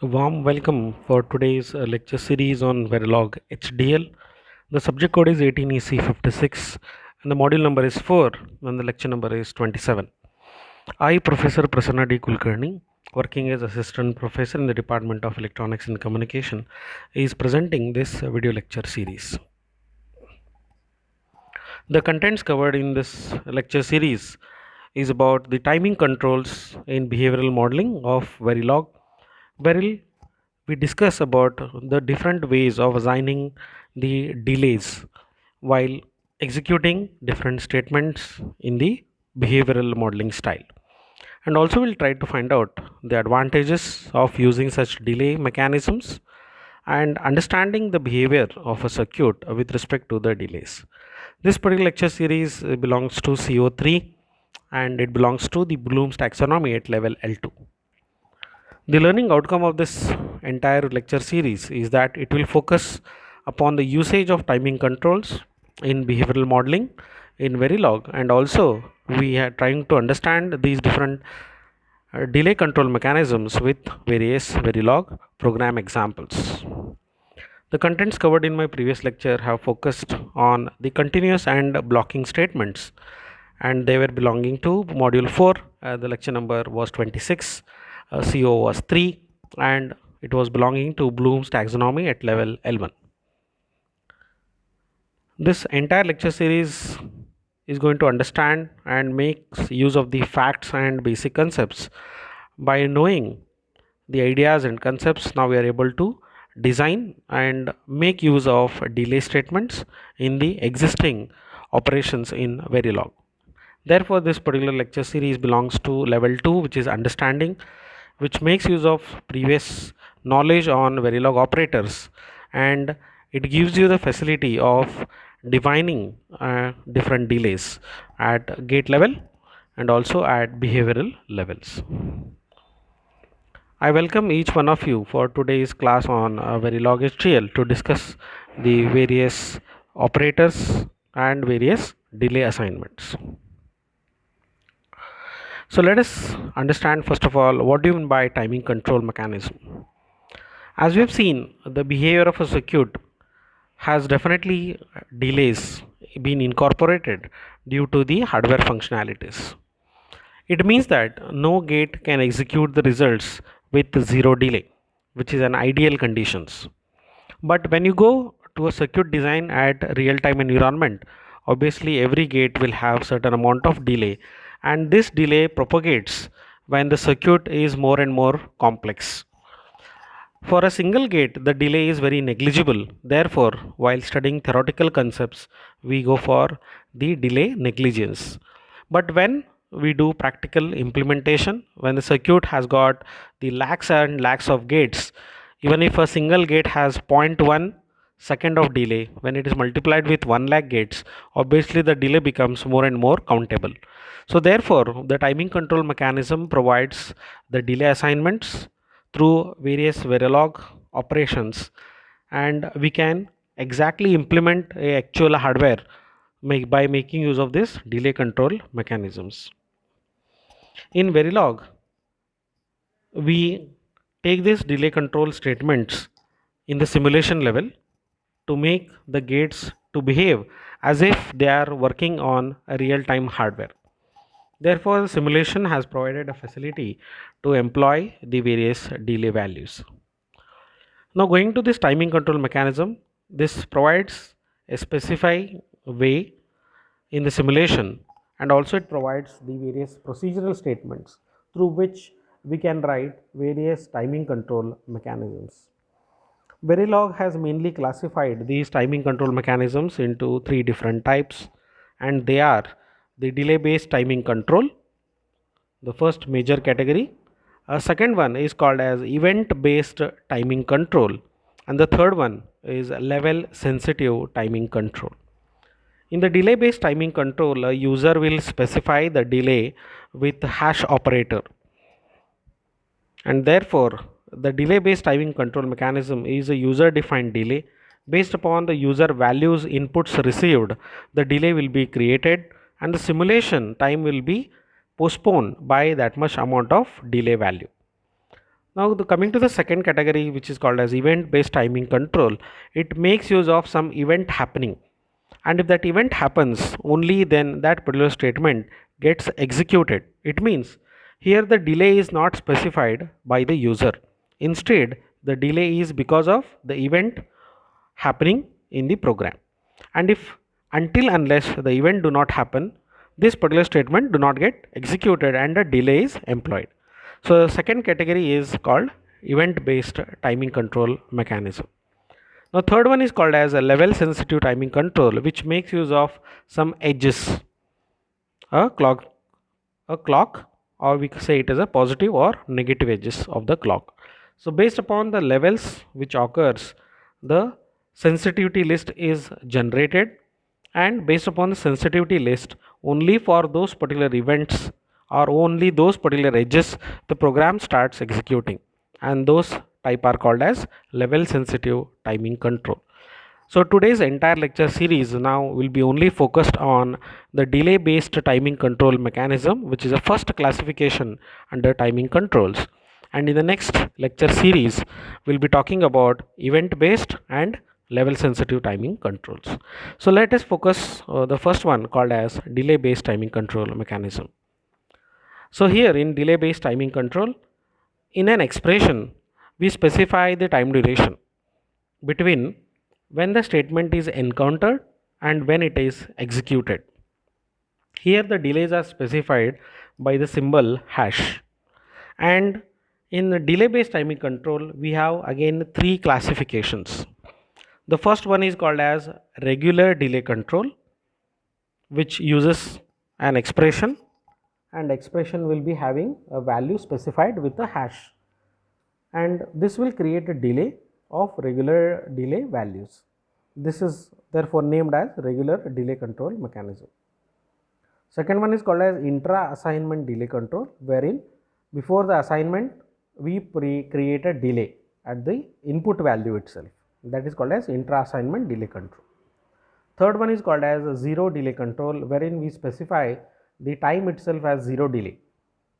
A warm welcome for today's lecture series on Verilog HDL. The subject code is 18EC56 and the module number is 4 and the lecture number is 27. I, Professor Prasanna D. Kulkarni, working as Assistant Professor in the Department of Electronics and Communication, is presenting this video lecture series. The contents covered in this lecture series is about the timing controls in behavioral modeling of Verilog. Wherein we discuss about the different ways of assigning the delays while executing different statements in the behavioral modeling style. And also we'll try to find out the advantages of using such delay mechanisms and understanding the behavior of a circuit with respect to the delays. This particular lecture series belongs to CO3 and it belongs to the Bloom's taxonomy at level L2. The learning outcome of this entire lecture series is that it will focus upon the usage of timing controls in behavioral modeling in Verilog, and also we are trying to understand these different delay control mechanisms with various Verilog program examples. The contents covered in my previous lecture have focused on the continuous and blocking statements, and they were belonging to module 4. The lecture number was 26, CO was 3, and it was belonging to Bloom's taxonomy at level L1. This entire lecture series is going to understand and makes use of the facts and basic concepts. By knowing the ideas and concepts, now we are able to design and make use of delay statements in the existing operations in Verilog. Therefore, this particular lecture series belongs to level 2, which is understanding, which makes use of previous knowledge on Verilog operators, and it gives you the facility of defining different delays at gate level and also at behavioral levels. I welcome each one of you for today's class on Verilog HDL to discuss the various operators and various delay assignments. So let us understand first of all what do you mean by timing control mechanism. As we have seen, the behavior of a circuit has definitely delays been incorporated due to the hardware functionalities. It means that no gate can execute the results with zero delay, which is an ideal conditions. But when you go to a circuit design at real time environment, obviously every gate will have certain amount of delay, and this delay propagates when the circuit is more and more complex. For a single gate, the delay is very negligible. Therefore, while studying theoretical concepts, we go for the delay negligence. But when we do practical implementation, when the circuit has got the lakhs and lakhs of gates, even if a single gate has 0.1 second of delay, when it is multiplied with 1 lakh gates, obviously the delay becomes more and more countable. So therefore, the timing control mechanism provides the delay assignments through various Verilog operations, and we can exactly implement a actual hardware by making use of this delay control mechanisms. In Verilog, we take these delay control statements in the simulation level to make the gates to behave as if they are working on a real-time hardware. Therefore, the simulation has provided a facility to employ the various delay values. Now, going to this timing control mechanism, this provides a specified way in the simulation, and also it provides the various procedural statements through which we can write various timing control mechanisms. Verilog has mainly classified these timing control mechanisms into three different types, and they are the delay based timing control, the first major category. A second one is called as event based timing control, and the third one is level sensitive timing control. In the delay based timing control, a user will specify the delay with hash operator, and therefore the delay based timing control mechanism is a user defined delay. Based upon the user values inputs received, the delay will be created and the simulation time will be postponed by that much amount of delay value. Now, coming to the second category, which is called as event-based timing control, it makes use of some event happening, and if that event happens, only then that particular statement gets executed. It means here the delay is not specified by the user. Instead, the delay is because of the event happening in the program, and if until unless the event do not happen, this particular statement do not get executed and a delay is employed. So the second category is called event based timing control mechanism. Now third one is called as a level sensitive timing control, which makes use of some edges, a clock, or we could say it as a positive or negative edges of the clock. So based upon the levels which occurs, the sensitivity list is generated, and based upon the sensitivity list, only for those particular events or only those particular edges the program starts executing, and those type are called as level sensitive timing control. So today's entire lecture series now will be only focused on the delay based timing control mechanism, which is a first classification under timing controls. And in the next lecture series, we'll be talking about event based and level sensitive timing controls. So let us focus the first one called as delay based timing control mechanism. So here in delay based timing control, in an expression, we specify the time duration between when the statement is encountered and when it is executed. Here the delays are specified by the symbol hash. And in the delay based timing control, we have again three classifications. The first one is called as regular delay control, which uses an expression, and expression will be having a value specified with a hash, and this will create a delay of regular delay values. This is therefore named as regular delay control mechanism. Second one is called as intra assignment delay control, wherein before the assignment we create a delay at the input value itself. That is called as intra assignment delay control. Third one is called as zero delay control, wherein we specify the time itself as zero delay.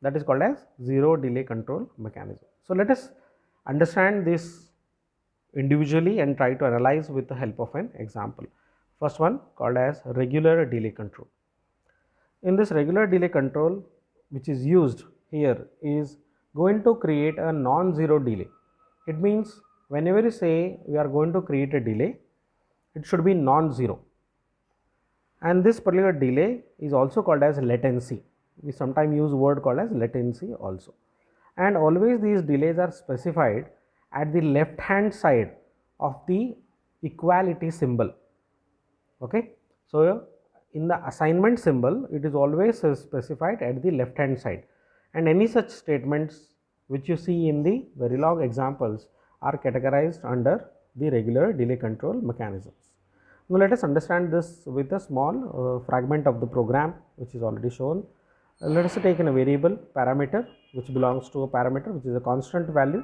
That is called as zero delay control mechanism. So let us understand this individually and try to analyze with the help of an example. First one called as regular delay control. In this regular delay control, which is used here, is going to create a non-zero delay. It means whenever you say we are going to create a delay, it should be non-zero, and this particular delay is also called as latency. We sometimes use word called as latency also, and always these delays are specified at the left hand side of the equality symbol. Okay, so in the assignment symbol it is always specified at the left hand side, and any such statements which you see in the Verilog examples are categorized under the regular delay control mechanisms. Now let us understand this with a small fragment of the program which is already shown. Let us take in a variable parameter which belongs to a parameter which is a constant value.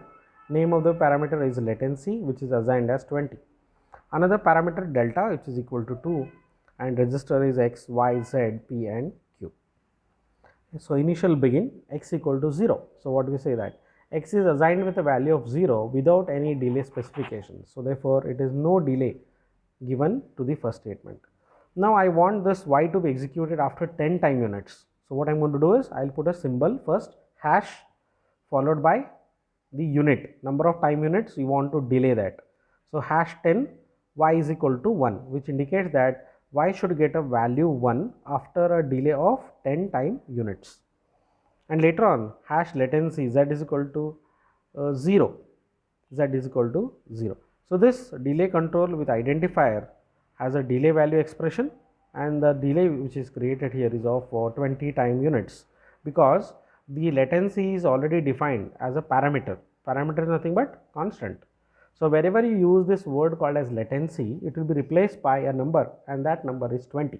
Name of the parameter is latency, which is assigned as 20. Another parameter delta, which is equal to 2, and register is x, y, z, p and q. So initial begin x equal to 0. So what we say that x is assigned with a value of 0 without any delay specification. So therefore it is no delay given to the first statement. Now I want this y to be executed after 10 time units. So what I am going to do is I will put a symbol first, hash, followed by the unit, number of time units you want to delay that. So hash 10 y is equal to 1, which indicates that y should get a value 1 after a delay of 10 time units. And later on hash latency z is equal to 0, z is equal to 0. So this delay control with identifier has a delay value expression, and the delay which is created here is of 20 time units, because the latency is already defined as a parameter. Parameter is nothing but constant. So wherever you use this word called as latency, it will be replaced by a number, and that number is 20.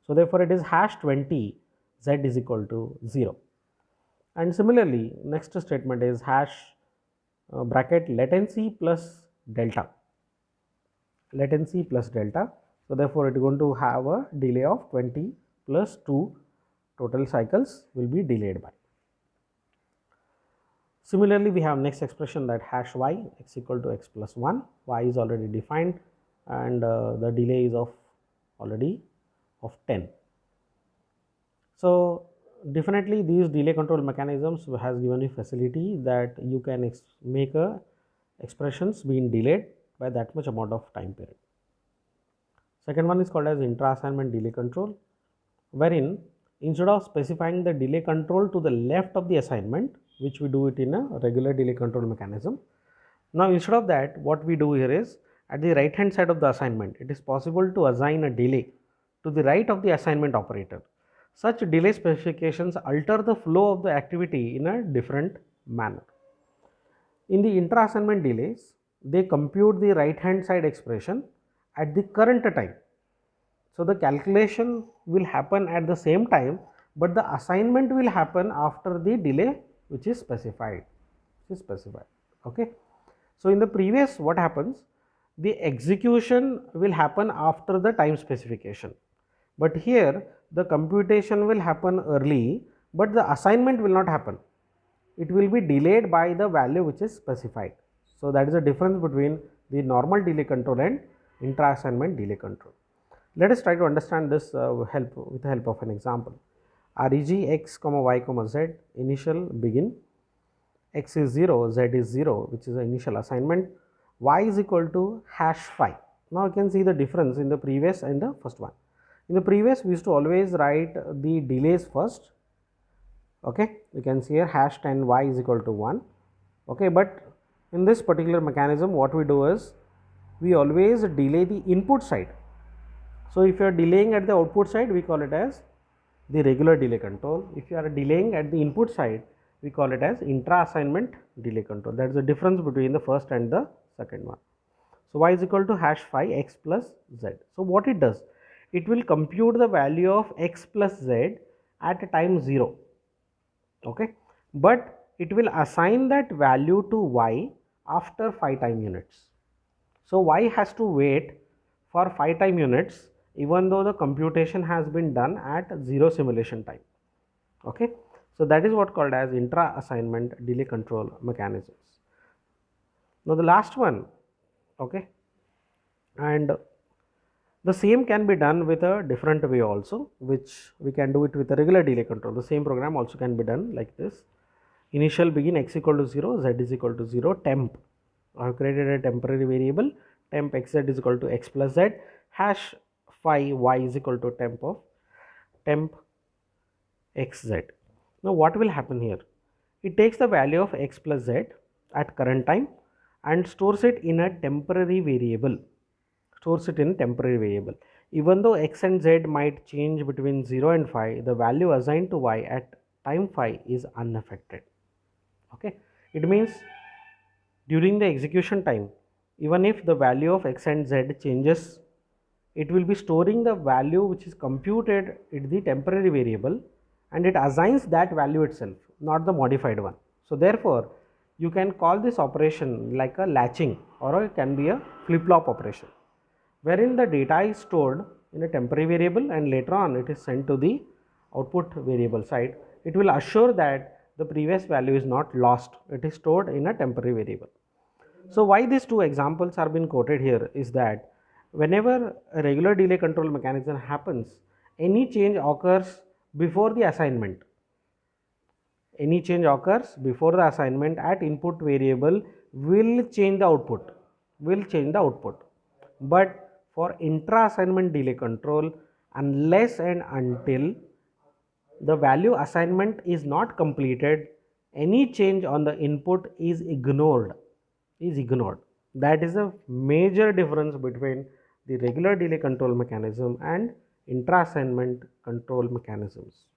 So therefore it is hash 20 z is equal to 0. And similarly next statement is hash bracket latency plus delta, latency plus delta. So therefore it is going to have a delay of 20 plus 2 total cycles will be delayed by. Similarly, we have next expression that hash y x equal to x plus 1, y is already defined and the delay is of already of 10. So definitely these delay control mechanisms has given you facility that you can make a expressions being delayed by that much amount of time period. Second one is called as intra-assignment delay control, wherein instead of specifying the delay control to the left of the assignment, which we do it in a regular delay control mechanism, now instead of that, what we do here is at the right hand side of the assignment, it is possible to assign a delay to the right of the assignment operator. Such delay specifications alter the flow of the activity in a different manner. In the intra-assignment delays, they compute the right hand side expression at the current time. So the calculation will happen at the same time, but the assignment will happen after the delay which is specified. Okay. So in the previous, what happens? The execution will happen after the time specification, but here the computation will happen early, but the assignment will not happen. It will be delayed by the value which is specified. So that is the difference between the normal delay control and intra-assignment delay control. Let us try to understand this with the help of an example. Reg x comma y comma z initial begin, x is 0, z is 0, which is the initial assignment, y is equal to hash phi. Now you can see the difference in the previous and the first one. In the previous, we used to always write the delays first. Okay, you can see here hash 10 y is equal to 1. Okay, but in this particular mechanism, what we do is we always delay the input side. So if you are delaying at the output side, we call it as the regular delay control. If you are delaying at the input side, we call it as intra-assignment delay control. That is the difference between the first and the second one. So y is equal to hash phi x plus z. So what it does, it will compute the value of x plus z at time 0. Okay, but it will assign that value to y after 5 time units. So y has to wait for 5 time units even though the computation has been done at 0 simulation time. Okay, so that is what called as intra assignment delay control mechanisms. Now the last one, okay, and the same can be done with a different way also, which we can do it with a regular delay control. The same program also can be done like this. Initial begin x equal to 0, z is equal to 0, temp. I have created a temporary variable, temp xz is equal to x plus z, hash phi y is equal to temp xz. Now what will happen here? It takes the value of x plus z at current time and stores it in a temporary variable. Even though x and z might change between 0 and 5, the value assigned to y at time 5 is unaffected. Okay, it means during the execution time, even if the value of x and z changes, it will be storing the value which is computed in the temporary variable and it assigns that value itself, not the modified one. So therefore, you can call this operation like a latching, or it can be a flip-flop operation, wherein the data is stored in a temporary variable and later on it is sent to the output variable side. It will assure that the previous value is not lost, it is stored in a temporary variable. So why these two examples are being quoted here is that whenever a regular delay control mechanism happens, any change occurs before the assignment. Any change occurs before the assignment at input variable will change the output. But for intra-assignment delay control, unless and until the value assignment is not completed, any change on the input is ignored. That is a major difference between the regular delay control mechanism and intra-assignment control mechanisms.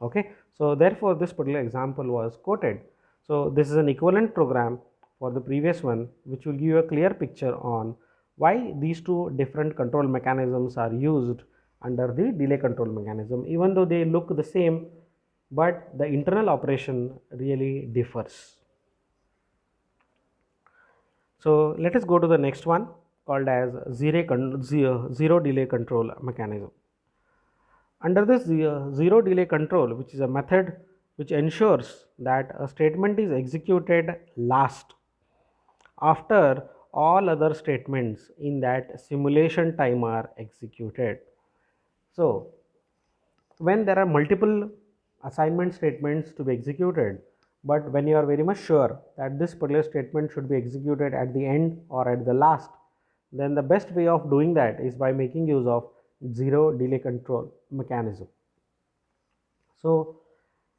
Okay, so therefore this particular example was quoted. So this is an equivalent program for the previous one, which will give you a clear picture on why these two different control mechanisms are used under the delay control mechanism, even though they look the same, but the internal operation really differs. So let us go to the next one called as zero delay control mechanism. Under this zero delay control, which is a method which ensures that a statement is executed last after all other statements in that simulation time are executed. So, when there are multiple assignment statements to be executed, but when you are very much sure that this particular statement should be executed at the end or at the last, then the best way of doing that is by making use of zero delay control mechanism. So,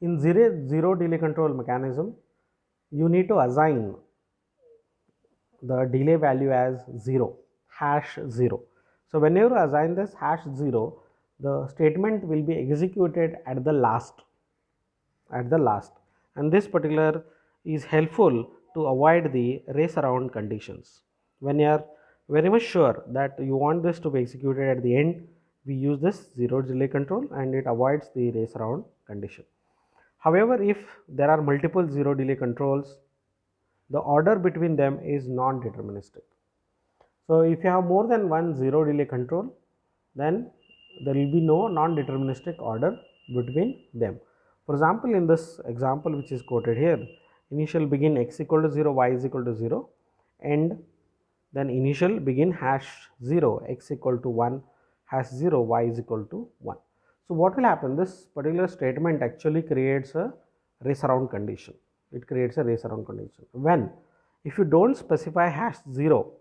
in zero delay control mechanism, you need to assign the delay value as 0, hash 0. So, whenever you assign this hash 0, the statement will be executed at the last, and this particular is helpful to avoid the race around conditions. When you are very much sure that you want this to be executed at the end, we use this zero delay control and it avoids the race around condition. However, if there are multiple zero delay controls, the order between them is non-deterministic. So, if you have more than one zero delay control, then there will be no non-deterministic order between them. For example, in this example which is quoted here, initial begin x equal to 0, y is equal to 0, and then initial begin hash 0, x equal to 1, hash 0, y is equal to 1. So, what will happen? This particular statement actually creates a race around condition. It creates a race around condition. When, if you don't specify hash 0,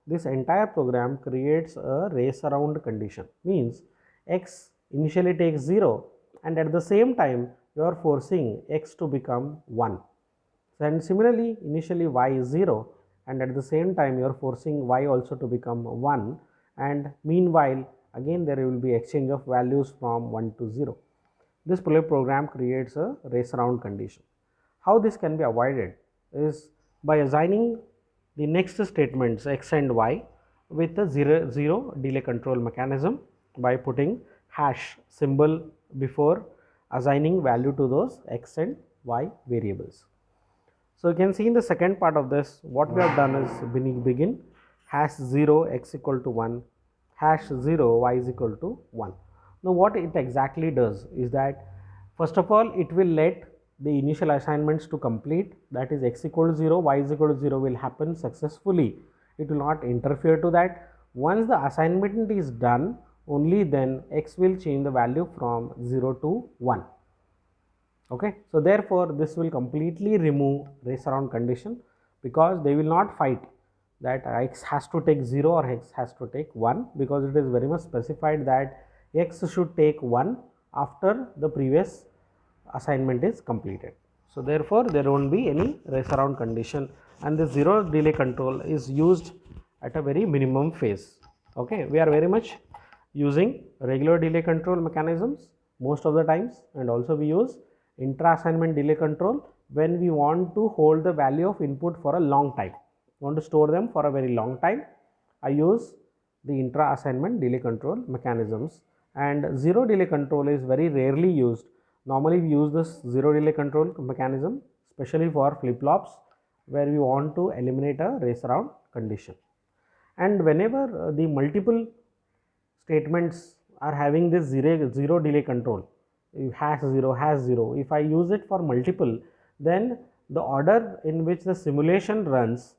this entire program creates a race around condition. Means x initially takes 0 and at the same time you are forcing x to become 1. And similarly, initially y is 0 and at the same time you are forcing y also to become 1, and meanwhile again there will be exchange of values from 1 to 0. This program creates a race around condition. How this can be avoided is by assigning the next statements x and y with a zero delay control mechanism by putting hash symbol before assigning value to those x and y variables. So, you can see in the second part of this, what we have done is begin hash 0 x equal to 1, hash 0 y is equal to 1. Now, what it exactly does is that first of all it will let the initial assignments to complete, that is x equal to 0, y is equal to 0 will happen successfully. It will not interfere to that. Once the assignment is done, only then x will change the value from 0 to 1. Okay. So, therefore, this will completely remove race around condition, because they will not fight that x has to take 0 or x has to take 1, because it is very much specified that x should take 1 after the previous assignment is completed. So, therefore, there will not be any race around condition, and the zero delay control is used at a very minimum phase. Okay. We are very much using regular delay control mechanisms most of the times, and also we use intra assignment delay control when we want to hold the value of input for a long time, want to store them for a very long time. I use the intra assignment delay control mechanisms, and zero delay control is very rarely used. Normally we use this zero delay control mechanism especially for flip flops, where we want to eliminate a race around condition. And whenever the multiple statements are having this zero delay control, hash 0, if I use it for multiple, then the order in which the simulation runs,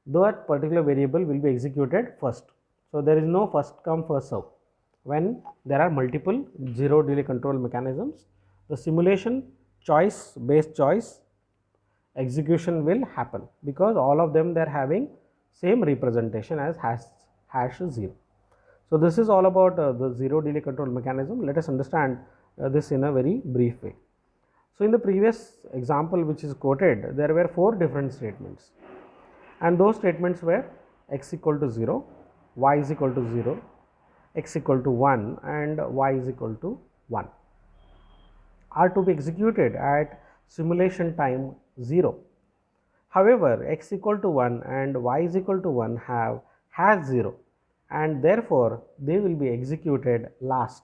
that particular variable will be executed first. So, there is no first come first serve. When there are multiple zero delay control mechanisms, the simulation based choice execution will happen, because all of them they are having same representation as hash 0. So, this is all about the zero delay control mechanism. Let us understand this in a very brief way. So, in the previous example which is quoted, there were 4 different statements, and those statements were x equal to 0, y is equal to 0, x equal to 1 and y is equal to 1 are to be executed at simulation time 0. However, x equal to 1 and y is equal to 1 have hash 0, and therefore, they will be executed last.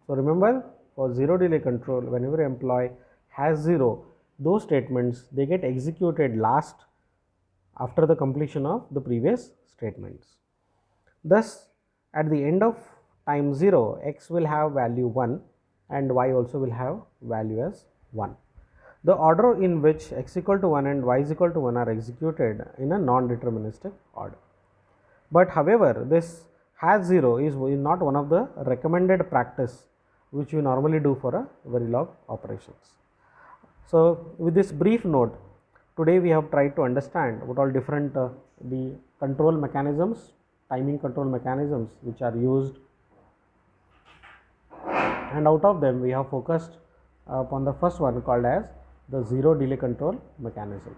So, remember, for zero delay control, whenever you employ hash 0, those statements they get executed last after the completion of the previous statements. Thus, at the end of time 0, x will have value 1 and y also will have value as 1. The order in which x equal to 1 and y is equal to 1 are executed in a non-deterministic order. But however, this has 0 is not one of the recommended practice which we normally do for a Verilog operations. So, with this brief note, today we have tried to understand what all different the control mechanisms, timing control mechanisms which are used, and out of them we have focused upon the first one called as the zero delay control mechanism.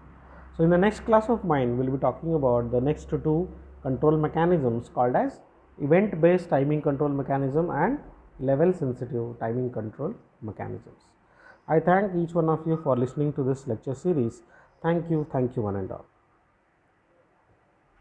So, in the next class of mine we will be talking about the next two control mechanisms called as event based timing control mechanism and level sensitive timing control mechanisms. I thank each one of you for listening to this lecture series. Thank you one and all.